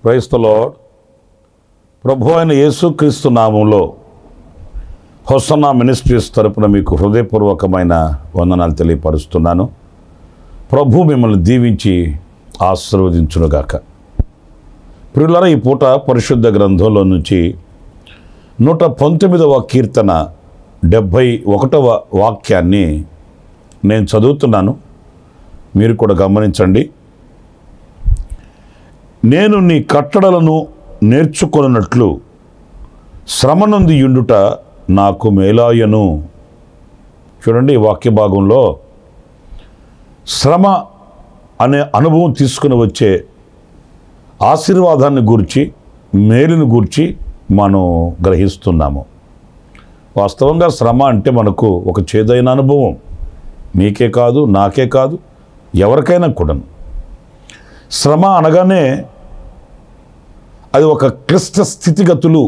Praise the lord. ప్రభు అయిన యేసుక్రీస్తు నామంలో హోసన్నా మినిస్ట్రీస్ తరపున మీకు హృదయపూర్వకమైన వందనాలు తెలియపరుస్తున్నాను. ప్రభు మిమ్మల్ని దీవించి ఆశీర్వదించునుగాక. ప్రియులారా, ఈ పూట పరిశుద్ధ గ్రంథంలో నుంచి 119వ కీర్తన 71వ వాక్యాన్ని నేను చదువుతున్నాను. మీరు కూడా గమనించండి. నేను నీ కట్టడలను నేర్చుకొనున్నట్లు శ్రమనందు యుండుట నాకు మేలాయను. చూడండి, ఈ వాక్య భాగంలో శ్రమ అనే అనుభవం తీసుకుని వచ్చే ఆశీర్వాదాన్ని గూర్చి, మేలును గూర్చి మనం గ్రహిస్తున్నాము. వాస్తవంగా శ్రమ అంటే మనకు ఒక చేదైన అనుభవం. మీకే కాదు, నాకే కాదు, ఎవరికైనా కూడా. శ్రమ అనగానే అది ఒక క్లిష్ట స్థితిగతులు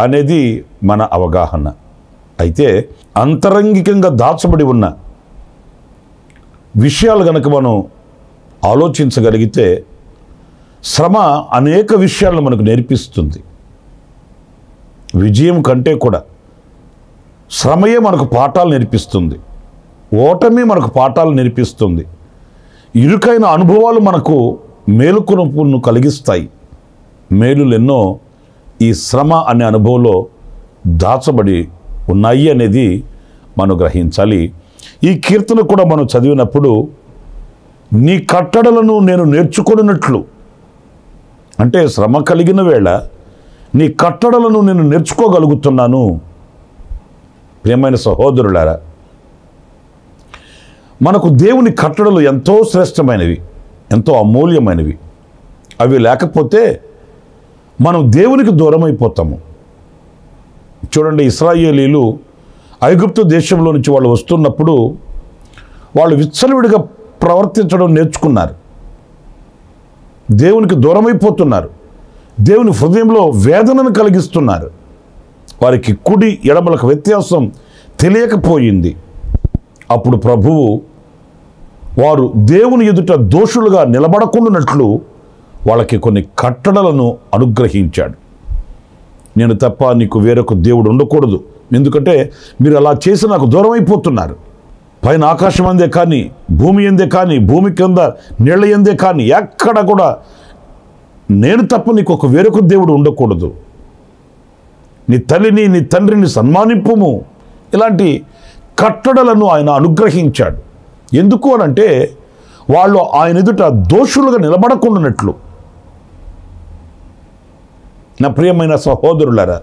అనేది మన అవగాహన. అయితే అంతరంగికంగా దాచబడి ఉన్న విషయాలు కనుక మనం ఆలోచించగలిగితే శ్రమ అనేక విషయాలను మనకు నేర్పిస్తుంది. విజయం కంటే కూడా శ్రమయే మనకు పాఠాలు నేర్పిస్తుంది. ఓటమి మనకు పాఠాలు నేర్పిస్తుంది. ఇరుకైన అనుభవాలు మనకు మేలుకొనుపును కలిగిస్తాయి. మేలులు ఎన్నో ఈ శ్రమ అనే అనుభవంలో దాచబడి ఉన్నాయి అనేది మనం గ్రహించాలి. ఈ కీర్తన కూడా మనం చదివినప్పుడు నీ కట్టడలను నేను నేర్చుకున్నట్లు, అంటే శ్రమ కలిగిన వేళ నీ కట్టడలను నేను నేర్చుకోగలుగుతున్నాను. ప్రియమైన సహోదరులారా, మనకు దేవుని కట్టడలు ఎంతో శ్రేష్టమైనవి, ఎంతో అమూల్యమైనవి. అవి లేకపోతే మనం దేవునికి దూరం అయిపోతాము. చూడండి, ఇశ్రాయేలీలు ఐగుప్తు దేశంలో నుంచి వాళ్ళు వస్తున్నప్పుడు వాళ్ళు విచ్చలవిడిగా ప్రవర్తించడం నేర్చుకున్నారు. దేవునికి దూరం అయిపోతున్నారు. దేవుని హృదయంలో వేదనను కలిగిస్తున్నారు. వారికి కుడి ఎడమలకు వ్యత్యాసం తెలియకపోయింది. అప్పుడు ప్రభువు వారు దేవుని ఎదుట దోషులుగా నిలబడకుండానట్లు వాళ్ళకి కొన్ని కట్టడలను అనుగ్రహించాడు. నేను తప్ప నీకు వేరొక దేవుడు ఉండకూడదు, ఎందుకంటే మీరు అలా చేసి నాకు దూరం అయిపోతున్నారు. పైన ఆకాశం అందే కానీ, భూమి ఎందే కానీ, భూమి కింద నీళ్ళ ఎందే కానీ ఎక్కడ కూడా నేను తప్ప నీకు ఒక వేరొక దేవుడు ఉండకూడదు. నీ తల్లిని నీ తండ్రిని సన్మానింపుము. ఇలాంటి కట్టడలను ఆయన అనుగ్రహించాడు. ఎందుకు అనంటే వాళ్ళు ఆయన ఎదుట దోషులుగా నిలబడకుండానట్లు. నా ప్రియమైన సహోదరులారా,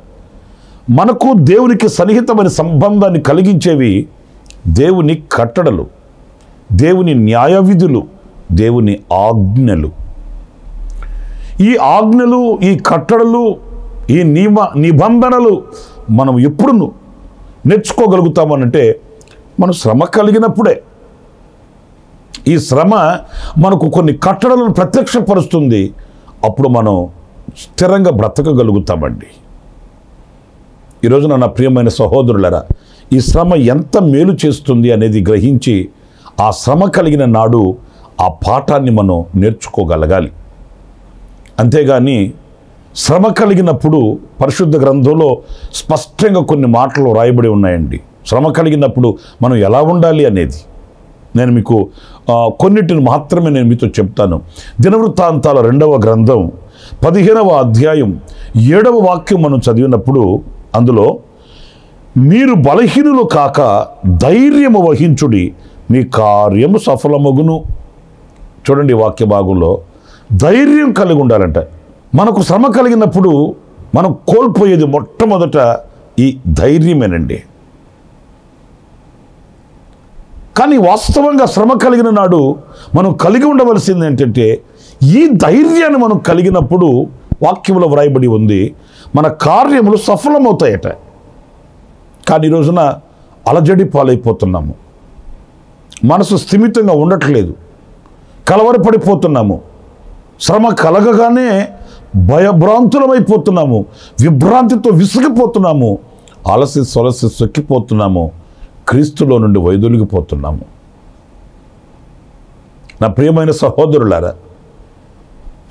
మనకు దేవునికి సన్నిహితమైన సంబంధాన్ని కలిగించేవి దేవుని కట్టడలు, దేవుని న్యాయ విధులు, దేవుని ఆజ్ఞలు. ఈ ఆజ్ఞలు, ఈ కట్టడలు, ఈ నిబంధనలు మనం ఎప్పుడు నేర్చుకోగలుగుతామనంటే మనం శ్రమ కలిగినప్పుడే. ఈ శ్రమ మనకు కొన్ని కట్టడలను ప్రత్యక్షపరుస్తుంది. అప్పుడు మనం స్థిరంగా బ్రతకగలుగుతామండి. ఈరోజున నా ప్రియమైన సహోదరులారా, ఈ శ్రమ ఎంత మేలు చేస్తుంది అనేది గ్రహించి ఆ శ్రమ కలిగిన నాడు ఆ పాఠాన్ని మనం నేర్చుకోగలగాలి. అంతేగాని శ్రమ కలిగినప్పుడు పరిశుద్ధ గ్రంథంలో స్పష్టంగా కొన్ని మాటలు రాయబడి ఉన్నాయండి. శ్రమ కలిగినప్పుడు మనం ఎలా ఉండాలి అనేది నేను మీకు కొన్నిటిని మాత్రమే నేను మీతో చెప్తాను. దినవృత్తాంతాల 2వ గ్రంథం 15వ అధ్యాయం 7వ వాక్యం మనం చదివినప్పుడు అందులో మీరు బలహీనులు కాక ధైర్యము వహించుడి, మీ కార్యము సఫలమగును. చూడండి, వాక్య భాగంలో ధైర్యం కలిగి ఉండాలంట. మనకు శ్రమ కలిగినప్పుడు మనం కోల్పోయేది మొట్టమొదట ఈ ధైర్యమేనండి. కానీ వాస్తవంగా శ్రమ కలిగిన నాడు మనం కలిగి ఉండవలసింది ఏంటంటే, ఈ ధైర్యాన్ని మనం కలిగినప్పుడు వాక్యంలో వ్రాయబడి ఉంది, మన కార్యములు సఫలమవుతాయట. కానీ ఈ రోజున అలజడి పాలైపోతున్నాము, మనసు స్థిమితంగా ఉండట్లేదు, కలవరపడిపోతున్నాము, శ్రమ కలగగానే భయభ్రాంతులమైపోతున్నాము, విభ్రాంతితో విసిగిపోతున్నాము, అలసి సొలసి సొక్కిపోతున్నాము, క్రీస్తులో నుండి వైదొలిగిపోతున్నాము. నా ప్రియమైన సహోదరులారా,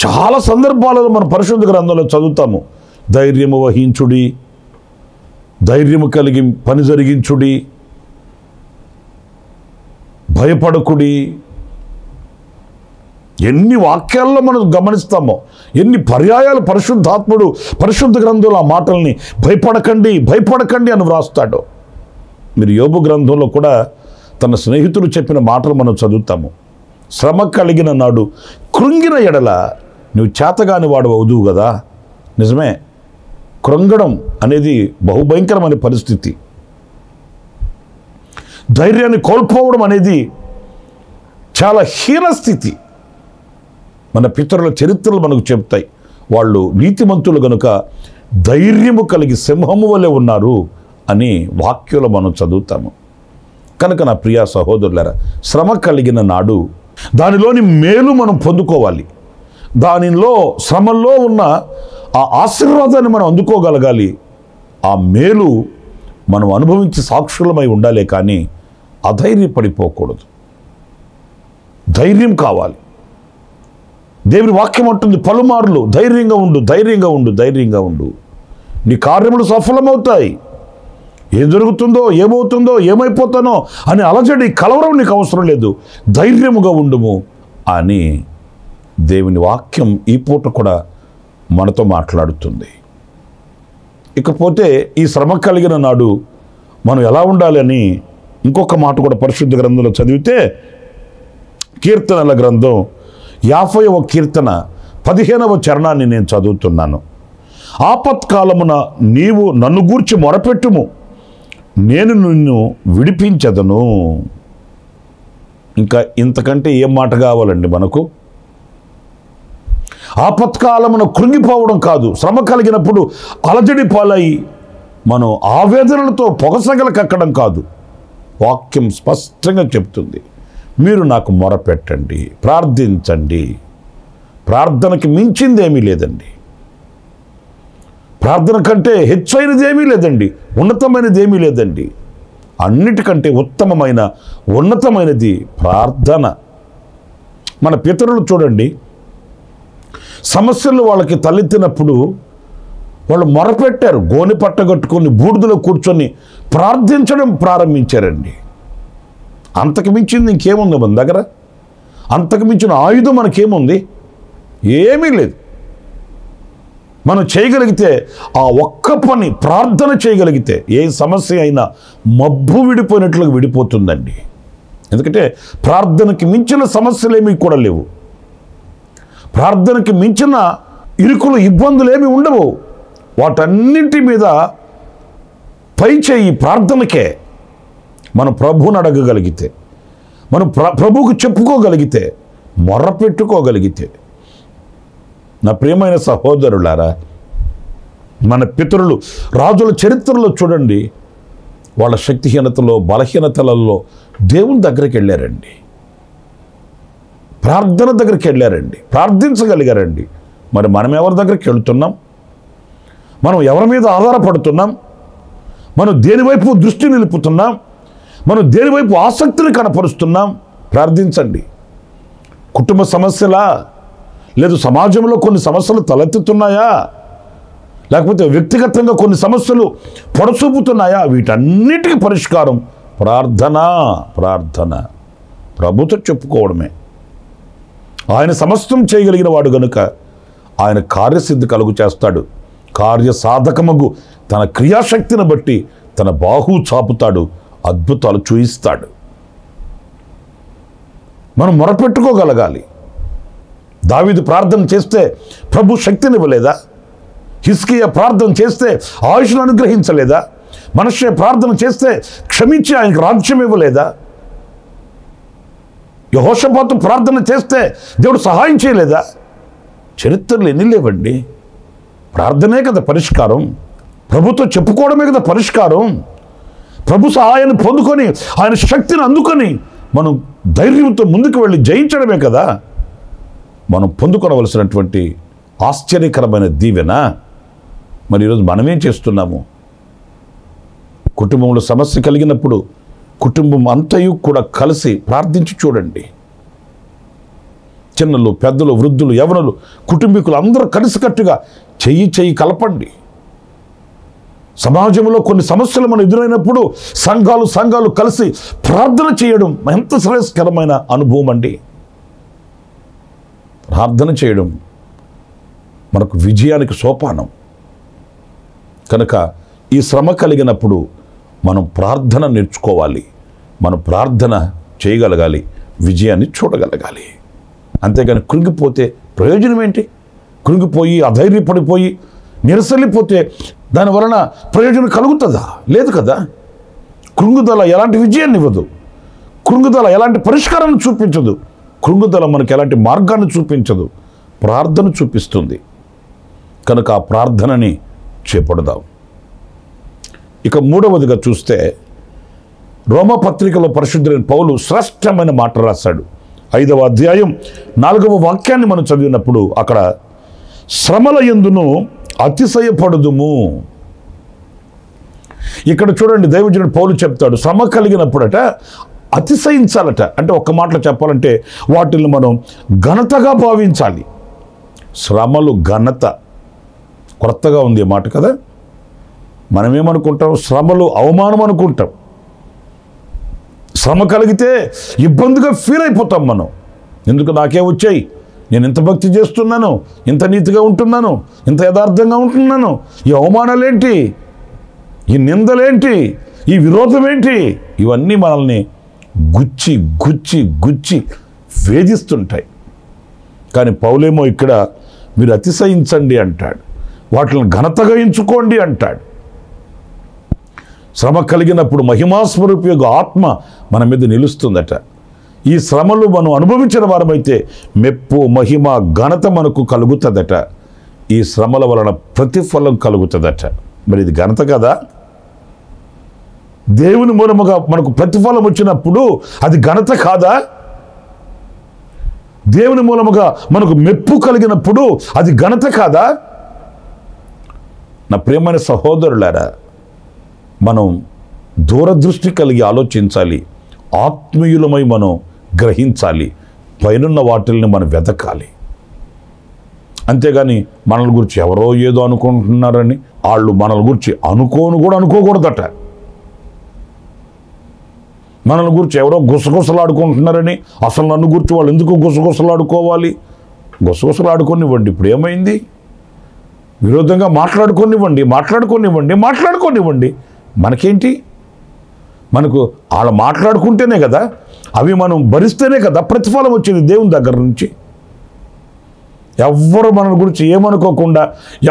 చాలా సందర్భాలలో మన పరిశుద్ధ గ్రంథంలో చదువుతాము, ధైర్యము వహించుడి, ధైర్యము కలిగి పని జరిగించుడి, భయపడకుడి. ఎన్ని వాక్యాల్లో మనం గమనిస్తామో, ఎన్ని పర్యాయాలు పరిశుద్ధాత్ముడు పరిశుద్ధ గ్రంథంలో ఆ మాటల్ని భయపడకండి భయపడకండి అని వ్రాస్తాడు. మీరు యోబు గ్రంథంలో కూడా తన స్నేహితులు చెప్పిన మాటలు మనం చదువుతాము. శ్రమ కలిగిన నాడు కృంగిన ఎడల నువ్వు చేతగాని వాడు అవుదువు కదా. నిజమే, కృంగడం అనేది బహుభయంకరమైన పరిస్థితి. ధైర్యాన్ని కోల్పోవడం అనేది చాలా హీన స్థితి. మన పితరుల చరిత్రలు మనకు చెప్తాయి, వాళ్ళు నీతిమంతులు గనుక ధైర్యము కలిగి సింహము వలె ఉన్నారు అని వాక్యంలో మనం చదువుతాము. కనుక నా ప్రియ సహోదరులారా, శ్రమ కలిగిన నాడు దానిలోని మేలు మనం పొందుకోవాలి. దానిలో శ్రమల్లో ఉన్న ఆ ఆశీర్వాదాన్ని మనం అందుకోగలగాలి. ఆ మేలు మనం అనుభవించి సాక్షులమై ఉండాలే కానీ అధైర్యపడిపోకూడదు. ధైర్యం కావాలి. దేవుని వాక్యం అంటుంది పలుమార్లు, ధైర్యంగా ఉండు, ధైర్యంగా ఉండు, ధైర్యంగా ఉండు, నీ కార్యములు సఫలమవుతాయి. ఏం జరుగుతుందో, ఏమవుతుందో, ఏమైపోతానో అని అలజడి కలవరం నీకు అవసరం లేదు, ధైర్యముగా ఉండుము అని దేవుని వాక్యం ఈ పూట కూడా మనతో మాట్లాడుతుంది. ఇకపోతే ఈ శ్రమ కలిగిన నాడు మనం ఎలా ఉండాలి అని ఇంకొక మాట కూడా పరిశుద్ధ గ్రంథంలో చదివితే, కీర్తనల గ్రంథం 50వ కీర్తన 15వ చరణాన్ని నేను చదువుతున్నాను. ఆపత్కాలమున నీవు నన్ను గూర్చి మొరపెట్టుము, నేను నిన్ను విడిపించదను. ఇంకా ఇంతకంటే ఏం మాట కావాలండి మనకు? ఆపత్కాలమున కృంగిపోవడం కాదు, శ్రమ కలిగినప్పుడు అలజడి పాలై మనం ఆవేదనలతో పొగసగల కక్కడం కాదు. వాక్యం స్పష్టంగా చెప్తుంది, మీరు నాకు మొరపెట్టండి, ప్రార్థించండి. ప్రార్థనకి మించిందేమీ లేదండి, ప్రార్థన కంటే హెచ్చైనది ఏమీ లేదండి, ఉన్నతమైనది ఏమీ లేదండి. అన్నిటికంటే ఉత్తమమైన ఉన్నతమైనది ప్రార్థన. మన పితరులు చూడండి, సమస్యలు వాళ్ళకి తలెత్తినప్పుడు వాళ్ళు మొరపెట్టారు, గోని పట్టగట్టుకొని బూడిదలో కూర్చొని ప్రార్థించడం ప్రారంభించారండి. అంతకు మించింది ఇంకేముంది మన దగ్గర? అంతకు మించిన ఆయుధం మనకేముంది? ఏమీ లేదు. మనం చేయగలిగితే ఆ ఒక్క పని ప్రార్థన చేయగలిగితే ఏ సమస్య అయినా మబ్బు విడిపోయినట్లుగా విడిపోతుందండి. ఎందుకంటే ప్రార్థనకి మించిన సమస్యలు ఏమీ కూడా లేవు, ప్రార్థనకి మించిన ఇరుకులు ఇబ్బందులు ఏమీ ఉండవు. వాటన్నింటి మీద పై చేయి ప్రార్థనకే. మనం ప్రభువుని అడగగలిగితే, మనం ప్రభువుకు చెప్పుకోగలిగితే, మొర్ర పెట్టుకోగలిగితే, నా ప్రియమైన సహోదరులారా, మన పితరులు రాజుల చరిత్రలో చూడండి, వాళ్ళ శక్తిహీనతలో బలహీనతలలో దేవుని దగ్గరికి వెళ్ళారండి, ప్రార్థన దగ్గరికి వెళ్ళారండి, ప్రార్థించగలిగారండి. మరి మనం ఎవరి దగ్గరికి వెళుతున్నాం? మనం ఎవరి మీద ఆధారపడుతున్నాం? మనం దేనివైపు దృష్టి నిలుపుతున్నాం? మనం దేనివైపు ఆసక్తిని కనపరుస్తున్నాం? ప్రార్థించండి. కుటుంబ సమస్యలా, లేదు సమాజంలో కొన్ని సమస్యలు తలెత్తుతున్నాయా, లేకపోతే వ్యక్తిగతంగా కొన్ని సమస్యలు పొడసూపుతున్నాయా? వీటన్నిటికీ పరిష్కారం ప్రార్థన. ప్రార్థన ప్రభుతో చెప్పుకోవడమే. ఆయన సమస్తం చేయగలిగిన వాడు గనుక ఆయన కార్యసిద్ధి కలుగు చేస్తాడు. కార్యసాధకమగు తన క్రియాశక్తిని బట్టి తన బాహు చాపుతాడు, అద్భుతాలు చూయిస్తాడు. మనం మొరపెట్టుకోగలగాలి. దావీదు ప్రార్థన చేస్తే ప్రభు శక్తిని ఇవ్వలేదా? హిజ్కియా ప్రార్థన చేస్తే ఆయుష్ను అనుగ్రహించలేదా? మనష్షే ప్రార్థన చేస్తే క్షమించి ఆయనకు రాజ్యం ఇవ్వలేదా? యెహోషాపాతు ప్రార్థన చేస్తే దేవుడు సహాయం చేయలేదా? చరిత్రలు ఎన్ని లేవండి. ప్రార్థనే కదా పరిష్కారం. ప్రభుతో చెప్పుకోవడమే కదా పరిష్కారం. ప్రభు సహాయాన్ని పొందుకొని ఆయన శక్తిని అందుకొని మనం ధైర్యంతో ముందుకు వెళ్ళి జయించడమే కదా మనం పొందుకోవలసినటువంటి ఆశ్చర్యకరమైన దీవెన. మరి ఈరోజు మనమేం చేస్తున్నాము? కుటుంబంలో సమస్య కలిగినప్పుడు కుటుంబం అంతయు కూడా కలిసి ప్రార్థించి చూడండి. చిన్నలు, పెద్దలు, వృద్ధులు, యవనులు, కుటుంబీకులు అందరూ కలిసికట్టుగా చెయ్యి కలపండి. సమాజంలో కొన్ని సమస్యలు మనం ఎదురైనప్పుడు సంఘాలు కలిసి ప్రార్థన చేయడం ఎంత శ్రేయస్కరమైన అనుభవం అండి. ప్రార్థన చేయడం మనకు విజయానికి సోపానం. కనుక ఈ శ్రమ కలిగినప్పుడు మనం ప్రార్థన నేర్చుకోవాలి. మనం ప్రార్థన చేయగలగాలి, విజయాన్ని చూడగలగాలి. అంతేగాని కృంగిపోతే ప్రయోజనం ఏంటి? కృంగిపోయి అధైర్యపడిపోయి నిరసలిపోతే దానివలన ప్రయోజనం కలుగుతుందా? లేదు కదా. కృంగుదల ఎలాంటి విజయాన్ని ఇవ్వదు. కృంగుదల ఎలాంటి పరిష్కారాన్ని చూపించదు. కృంగుదల మనకు ఎలాంటి మార్గాన్ని చూపించదు. ప్రార్థన చూపిస్తుంది. కనుక ఆ ప్రార్థనని చేపడదాం. ఇక మూడవదిగా చూస్తే రోమపత్రికలో పరిశుద్ధులైన పౌలు శ్రేష్టమైన మాట రాశాడు. 5వ అధ్యాయం 4వ వాక్యాన్ని మనం చదివినప్పుడు అక్కడ శ్రమల యందును అతిశయపడుదుము. ఇక్కడ చూడండి, దైవజనుడు పౌలు చెప్తాడు, శ్రమ కలిగినప్పుడట అతిశయించాలట. అంటే ఒక్క మాటలో చెప్పాలంటే వాటిని మనం ఘనతగా భావించాలి. శ్రమలు ఘనత. కొత్తగా ఉంది ఈ మాట కదా. మనమేమనుకుంటాం? శ్రమలు అవమానం అనుకుంటాం. శ్రమ కలిగితే ఇబ్బందిగా ఫీల్ అయిపోతాం మనం. ఎందుకు నాకే వచ్చాయి, నేను ఇంత భక్తి చేస్తున్నాను, ఇంత నీతిగా ఉంటున్నాను, ఇంత యథార్థంగా ఉంటున్నాను, ఈ అవమానాలేంటి, ఈ నిందలేంటి, ఈ విరోధం ఏంటి? ఇవన్నీ మనల్ని గుచ్చి గుచ్చి గుచ్చి వేధిస్తుంటాయి. కానీ పౌలేమో ఇక్కడ మీరు అతిశయించండి అంటాడు, వాటిని ఘనతగా ఎంచుకోండి అంటాడు. శ్రమ కలిగినప్పుడు మహిమాస్వరూపి యొక్క ఆత్మ మన మీద నిలుస్తుందట. ఈ శ్రమలు మనం అనుభవించిన వారమైతే మెప్పు, మహిమ, ఘనత మనకు కలుగుతుందట. ఈ శ్రమల వలన ప్రతిఫలం కలుగుతుందట. మరి ఇది ఘనత కదా. దేవుని మూలముగా మనకు ప్రతిఫలం వచ్చినప్పుడు అది ఘనత కాదా? దేవుని మూలముగా మనకు మెప్పు కలిగినప్పుడు అది ఘనత కాదా? నా ప్రియమైన సహోదరులారా, మనం దూరదృష్టి కలిగి ఆలోచించాలి. ఆత్మీయులమై మనం గ్రహించాలి. పైనున్న వాటిల్ని మనం వెతకాలి. అంతేగాని మనల గురించి ఎవరో ఏదో అనుకుంటున్నారని వాళ్ళు మనల గురించి అనుకోకూడదట. మనల గురించి ఎవరో గుసగుసలాడుకుంటున్నారని అసలు నన్ను గురించి వాళ్ళు ఎందుకు గుసగుసలాడుకోవాలి? గుసగుసలాడుకోనివ్వండి. ఇప్పుడు ఏమైంది? విరోధంగా మాట్లాడుకోనివ్వండి. మనకేంటి? మనకు వాళ్ళు మాట్లాడుకుంటేనే కదా, అవి మనం భరిస్తేనే కదా ప్రతిఫలం వచ్చేది దేవుని దగ్గర నుంచి. ఎవ్వరు మన గురించి ఏమనుకోకుండా,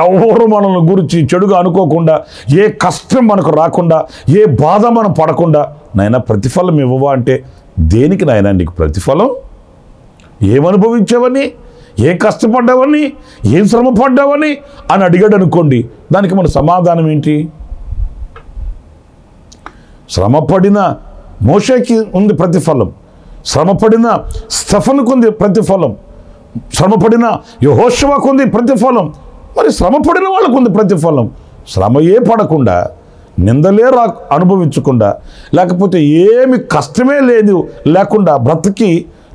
ఎవరు మనల్ని గురించి చెడుగా అనుకోకుండా, ఏ కష్టం మనకు రాకుండా, ఏ బాధ మనం పడకుండా, నాయన ప్రతిఫలం ఇవ్వవా అంటే దేనికి నాయన నీకు ప్రతిఫలం? ఏమనుభవించావని, ఏం కష్టపడ్డావని, ఏం శ్రమ పడ్డావని అని అడిగాడు అనుకోండి, దానికి మన సమాధానం ఏంటి? శ్రమపడిన మోషేకి ఉంది ప్రతిఫలం, శ్రమపడిన స్టెఫనుకు ఉంది ప్రతిఫలం, శ్రమపడిన యెహోషువకు ఉంది ప్రతిఫలం. మరి శ్రమపడిన వాళ్ళకు ఉంది ప్రతిఫలం. శ్రమయే పడకుండా, నిందలే అనుభవించకుండా, లేకపోతే ఏమి కష్టమే లేకుండా బ్రతికి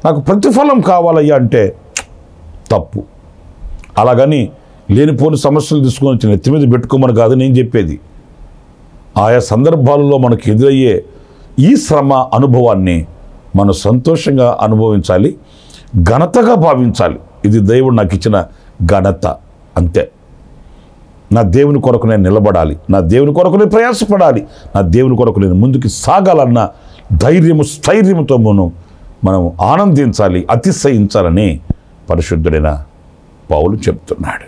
నాకు ప్రతిఫలం కావాలయ్యా అంటే తప్పు. అలాగని లేనిపోని సమస్యలు తీసుకొని వచ్చి నెత్తి మీద పెట్టుకోమని కాదు నేను చెప్పేది. ఆయా సందర్భాలలో మనకు ఎదురయ్యే ఈ శ్రమ అనుభవాన్ని మనం సంతోషంగా అనుభవించాలి, ఘనతగా భావించాలి. ఇది దేవుడు నాకు ఇచ్చిన ఘనత, అంతే. నా దేవుని కొరకు నేను నిలబడాలి, నా దేవుని కొరకు నేను ప్రయాసపడాలి, నా దేవుని కొరకు నేను ముందుకు సాగాలన్న స్థైర్యముతో మనం ఆనందించాలి, అతిశయించాలని పరిశుద్ధుడైన పౌలు చెప్తున్నాడు.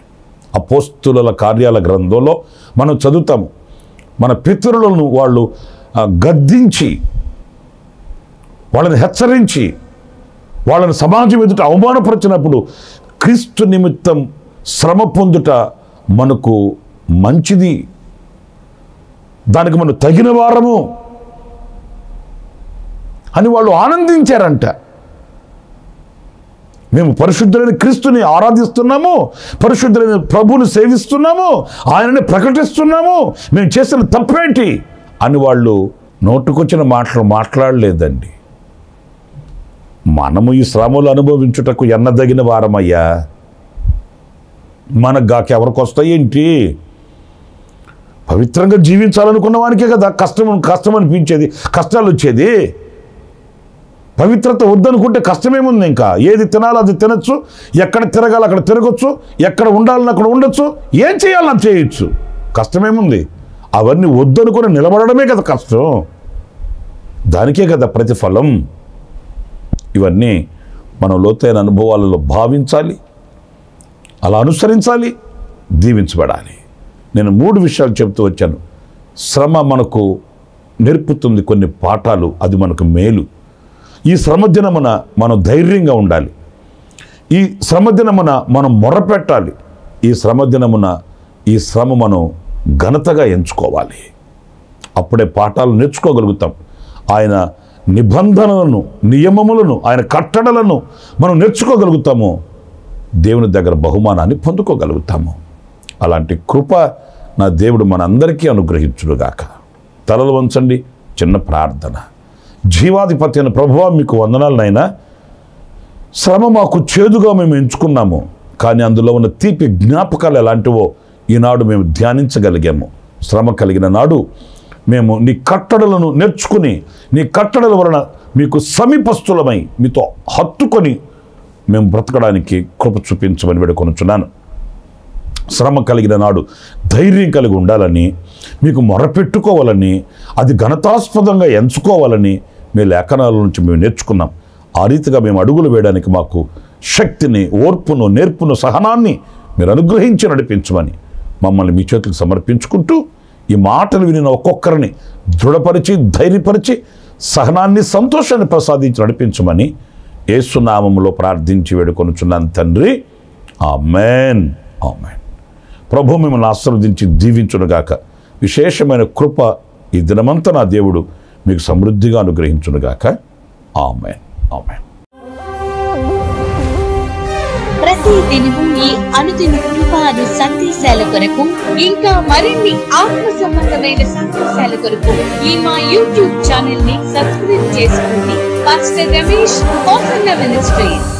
అపోస్తుల కార్యాల గ్రంథంలో మనం చదువుతాము, మన పితరులను వాళ్ళు గద్దించి, వాళ్ళని హెచ్చరించి, వాళ్ళని సమాజం ఎదుట అవమానపరిచినప్పుడు క్రీస్తు నిమిత్తం శ్రమ పొందుట మనకు మంచిది, దానికి మనం తగిన వారము అని వాళ్ళు ఆనందించారంట. మేము పరిశుద్ధులైన క్రీస్తుని ఆరాధిస్తున్నాము, పరిశుద్ధులైన ప్రభువుని సేవిస్తున్నాము, ఆయనని ప్రకటిస్తున్నాము, మేము చేసిన తప్పేంటి అని వాళ్ళు నోటుకొచ్చిన మాటలు మాట్లాడలేదండి. మనము ఈ శ్రమలు అనుభవించుటకు ఎన్నదగిన వారమయ్యా. మనకు గాక ఎవరికి వస్తాయి ఏంటి? పవిత్రంగా జీవించాలనుకున్న వానికే కదా కష్టం అనిపించేది, కష్టాలు వచ్చేది. పవిత్రత వద్దనుకుంటే కష్టమేముంది? ఇంకా ఏది తినాలో అది తినచ్చు, ఎక్కడ తిరగాలి అక్కడ తిరగచ్చు, ఎక్కడ ఉండాలని అక్కడ ఉండొచ్చు, ఏం చేయాలని అది చేయొచ్చు. కష్టమేముంది? అవన్నీ వద్దనుకుని నిలబడమే కదా కష్టం, దానికే కదా ప్రతిఫలం. ఇవన్నీ మనం లోతైన అనుభవాలలో భావించాలి, అలా అనుసరించాలి, దీవించబడాలి. నేను 3 విషయాలు చెబుతూ వచ్చాను. శ్రమ మనకు నేర్పుతుంది కొన్ని పాఠాలు, అది మనకు మేలు. ఈ శ్రమ దినమున మనం ధైర్యంగా ఉండాలి, ఈ శ్రమ దినమున మనం మొరపెట్టాలి, ఈ శ్రమ దినమున ఈ శ్రమ మనం ఘనతగా ఎంచుకోవాలి. అప్పుడే పాఠాలు నేర్చుకోగలుగుతాం. ఆయన నిబంధనలను, నియమములను, ఆయన కట్టడలను మనం నేర్చుకోగలుగుతాము, దేవుని దగ్గర బహుమానాన్ని పొందుకోగలుగుతాము. అలాంటి కృప నా దేవుడు మనందరికీ అనుగ్రహించుడుగాక. తలలు వంచండి, చిన్న ప్రార్థన. జీవాధిపతి అయిన ప్రభువా, మీకు వందనాలనైనా. శ్రమ మాకు చేదుగా మేము ఎంచుకున్నాము, కానీ అందులో ఉన్న తీపి జ్ఞాపకాలు ఎలాంటివో ఈనాడు మేము ధ్యానించగలిగాము. శ్రమ కలిగిన నాడు మేము నీ కట్టడలను నేర్చుకుని, నీ కట్టడల వలన మీకు సమీపస్థులమై మీతో హత్తుకొని మేము బ్రతకడానికి కృప చూపించమని వేడుకొనుచున్నాను. శ్రమ కలిగిన నాడు ధైర్యం కలిగి ఉండాలని, మీకు మొరపెట్టుకోవాలని, అది ఘనతాస్పదంగా ఎంచుకోవాలని మీ లేఖనాల నుంచి మేము నేర్చుకున్నాం. ఆ రీతిగా మేము అడుగులు వేయడానికి మాకు శక్తిని, ఓర్పును, నేర్పును, సహనాన్ని మీరు అనుగ్రహించి నడిపించమని మమ్మల్ని మీ చేతులకు సమర్పించుకుంటూ, ఈ మాటలు వినిన ఒక్కొక్కరిని దృఢపరిచి, ధైర్యపరిచి, సహనాన్ని, సంతోషాన్ని ప్రసాదించి నడిపించమని యేసు నామములో ప్రార్థించి వేడుకొనుచున్నాను తండ్రి. ఆమేన్, ఆమేన్. ప్రభు మిమ్మల్ని ఆశీర్వదించి దీవించునుగాక. విశేషమైన కృప ఈ దినమంతా నా దేవుడు మీకు సమృద్ధిగా అనుగ్రహించునుగాక. ఆమేన్, ఆమేన్. ప్రతి దినము ఈ అనుదిన కృపాను సందేశాల కొరకు, ఇంకా మరిన్ని ఆత్మ సంబంధమైన సందేశాల కొరకు ఈ మా యూట్యూబ్ ఛానల్ ని సబ్స్క్రైబ్ చేసుకోండి. Pastor Ramesh, hosanna ministries.